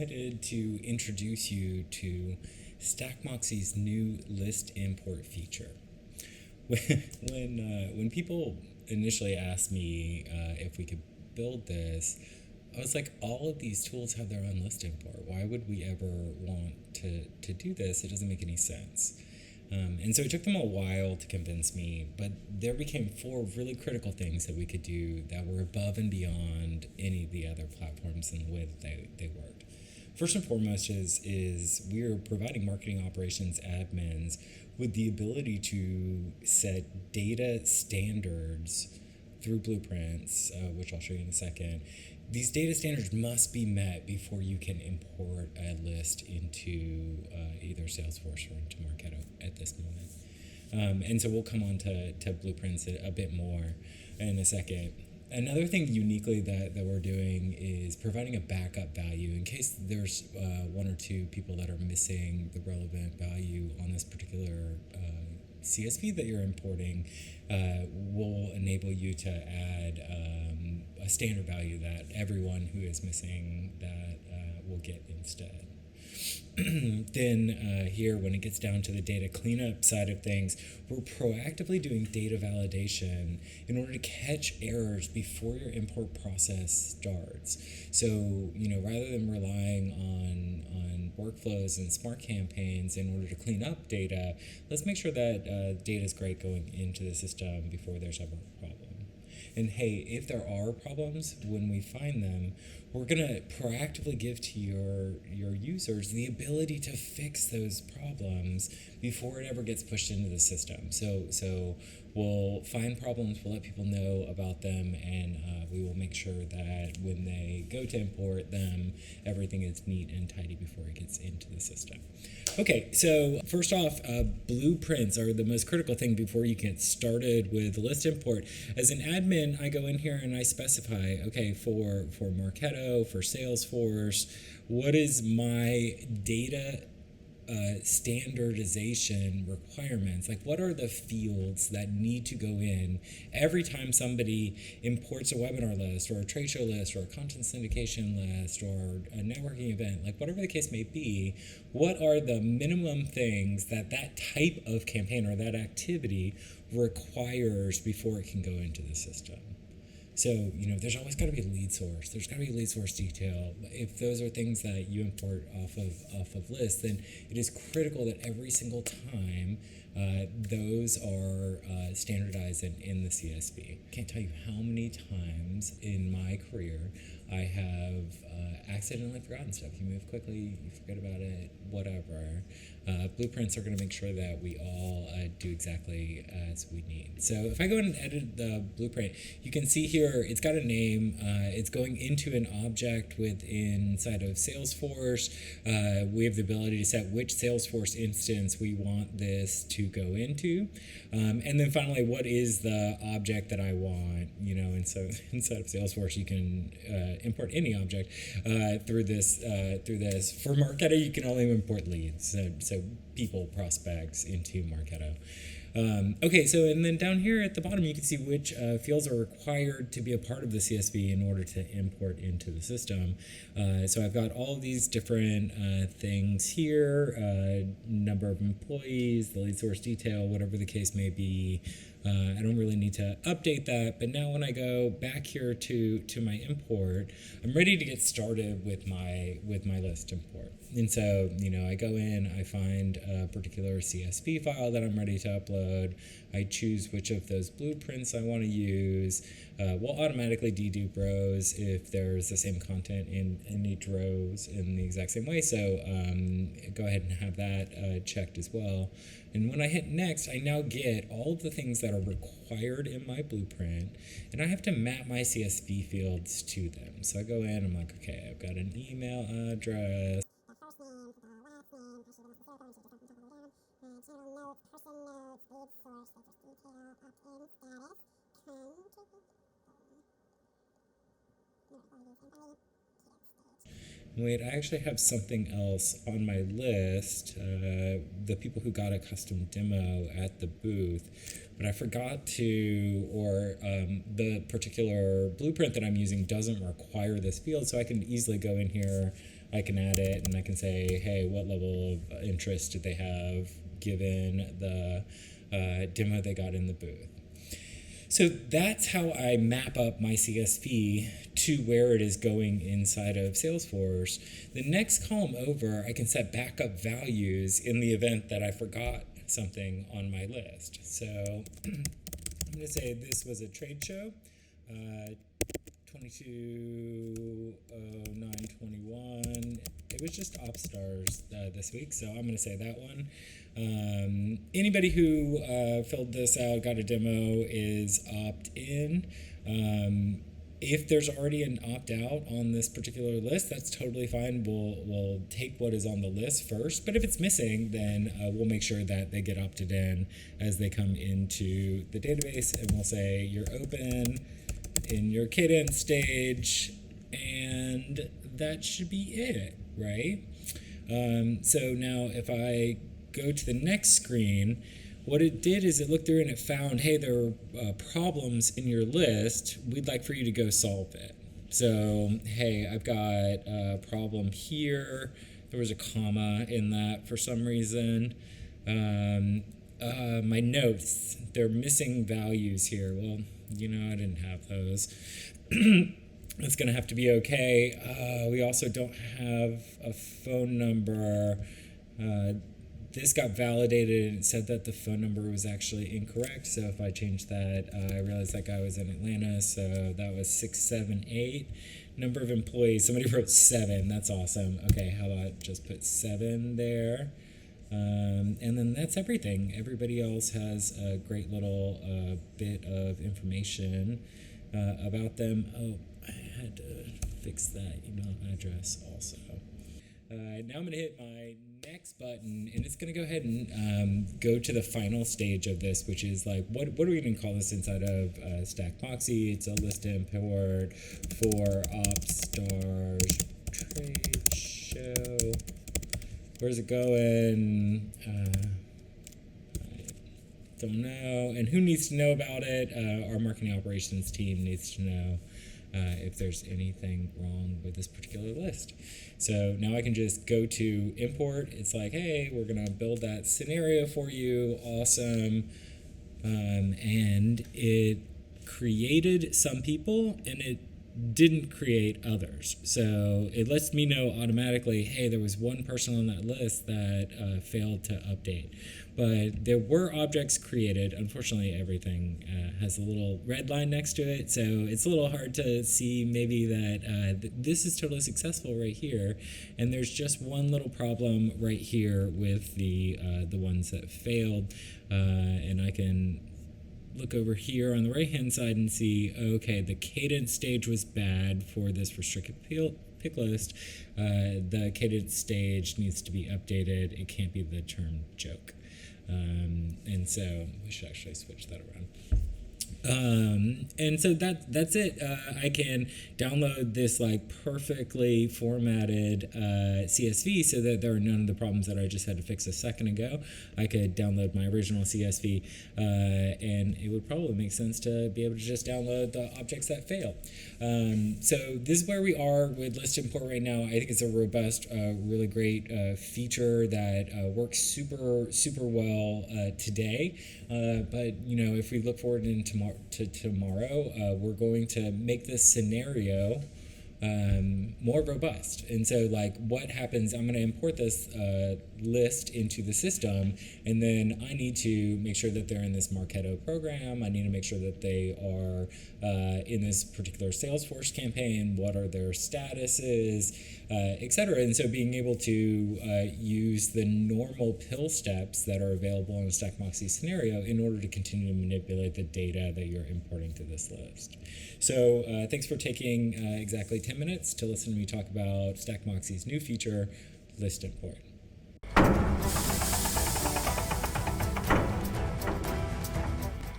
excited to introduce you to Stack Moxie's new list import feature. When people initially asked me if we could build this, I was like, all of these tools have their own list import. Why would we ever want to do this? It doesn't make any sense. And so it took them a while to convince me, but there became 4 really critical things that we could do that were above and beyond any of the other platforms in the way that they worked. First and foremost is we're providing marketing operations admins with the ability to set data standards through blueprints, which I'll show you in a second. These data standards must be met before you can import a list into either Salesforce or into Marketo at this moment. And so we'll come on to blueprints a bit more in a second. Another thing uniquely that we're doing is providing a backup value in case there's 1 or 2 people that are missing the relevant value on this particular CSV that you're importing. Will enable you to add a standard value that everyone who is missing that will get instead. Then here, when it gets down to the data cleanup side of things, we're proactively doing data validation in order to catch errors before your import process starts. So, rather than relying on workflows and smart campaigns in order to clean up data, let's make sure that data is great going into the system before there's ever a problem. And hey, if there are problems, when we find them, we're going to proactively give to your users the ability to fix those problems before it ever gets pushed into the system. So we'll find problems, we'll let people know about them, and we will make sure that when they go to import them, everything is neat and tidy before it gets into the system. Okay, so first off, blueprints are the most critical thing before you get started with list import. As an admin, I go in here and I specify, okay, for Marketo, for Salesforce, what is my data standardization requirements? Like, what are the fields that need to go in every time somebody imports a webinar list or a trade show list or a content syndication list or a networking event, like whatever the case may be? What are the minimum things that type of campaign or that activity requires before it can go into the system? So, there's always got to be a lead source. There's got to be a lead source detail. If those are things that you import off of lists, then it is critical that every single time those are standardized in the CSV. I can't tell you how many times in my career I have accidentally forgotten stuff. You move quickly, you forget about it, whatever. Blueprints are going to make sure that we all do exactly as we need. So if I go and edit the blueprint, you can see here it's got a name. It's going into an object inside of Salesforce. We have the ability to set which Salesforce instance we want this to go into. And then finally, what is the object that I want? And so inside of Salesforce, you can import any object through this. For Marketo, you can only import leads, so people, prospects into Marketo. Okay, so and then down here at the bottom, you can see which fields are required to be a part of the CSV in order to import into the system. So I've got all of these different things here, number of employees, the lead source detail, whatever the case may be. I don't really need to update that, but now when I go back here to my import, I'm ready to get started with my list import. And so, I go in, I find a particular CSV file that I'm ready to upload. I choose which of those blueprints I want to use. We'll automatically dedupe rows if there's the same content in each rows in the exact same way. So go ahead and have that checked as well. And when I hit next, I now get all of the things that are required in my blueprint, and I have to map my CSV fields to them. So I go in, I'm like, okay, I've got an email address. Wait, I actually have something else on my list, the people who got a custom demo at the booth, but I forgot to, or the particular blueprint that I'm using doesn't require this field, so I can easily go in here, I can add it and I can say, hey, what level of interest did they have given the demo they got in the booth? So that's how I map up my CSV to where it is going inside of Salesforce. The next column over, I can set backup values in the event that I forgot something on my list. So I'm going to say this was a trade show, 22/09/21. It was just OpStars this week, so I'm going to say that one. Anybody who filled this out, got a demo, is opt-in. If there's already an opt-out on this particular list, that's totally fine. We'll take what is on the list first, but if it's missing, then we'll make sure that they get opted in as they come into the database, and we'll say you're open in your cadence stage, and that should be it, right? So now if I go to the next screen, what it did is it looked through and it found, hey, there are problems in your list. We'd like for you to go solve it. So, hey, I've got a problem here. There was a comma in that for some reason. My notes, they're missing values here. Well, I didn't have those. It's going to have to be okay. We also don't have a phone number. This got validated and it said that the phone number was actually incorrect. So if I change that, I realized that guy was in Atlanta. So that was 678. Number of employees, somebody wrote 7. That's awesome. Okay, how about just put 7 there? And then that's everything. Everybody else has a great little bit of information about them. Oh, I had to fix that email address also. Now I'm going to hit my next button, and it's going to go ahead and go to the final stage of this, which is like, what are we going to call this inside of Stack Moxie? It's a list import for OpStars trade show. Where's it going? I don't know. And who needs to know about it? Our marketing operations team needs to know if there's anything wrong with this particular list. So now I can just go to import. It's like, hey, we're going to build that scenario for you. Awesome. And it created some people and it didn't create others. So it lets me know automatically, hey, there was one person on that list that failed to update. But there were objects created. Unfortunately, everything has a little red line next to it, so it's a little hard to see maybe that this is totally successful right here, and there's just one little problem right here with the ones that failed, and I can look over here on the right hand side and see, okay, the cadence stage was bad for this restricted pick list. The cadence stage needs to be updated. It can't be the term joke. And so we should actually switch that around. And so that's it. I can download this like perfectly formatted CSV so that there are none of the problems that I just had to fix a second ago. I could download my original CSV, and it would probably make sense to be able to just download the objects that fail. So this is where we are with list import right now. I think it's a robust, really great feature that works super well today. But if we look forward into tomorrow, we're going to make this scenario more robust. And so like what happens, I'm going to import this list into the system, and then I need to make sure that they're in this Marketo program. I need to make sure that they are in this particular Salesforce campaign, what are their statuses, etc. And so being able to use the normal pill steps that are available in a Stack Moxie scenario in order to continue to manipulate the data that you're importing to this list. So thanks for taking exactly 10 minutes to listen to me talk about Stack Moxie's new feature, List Import.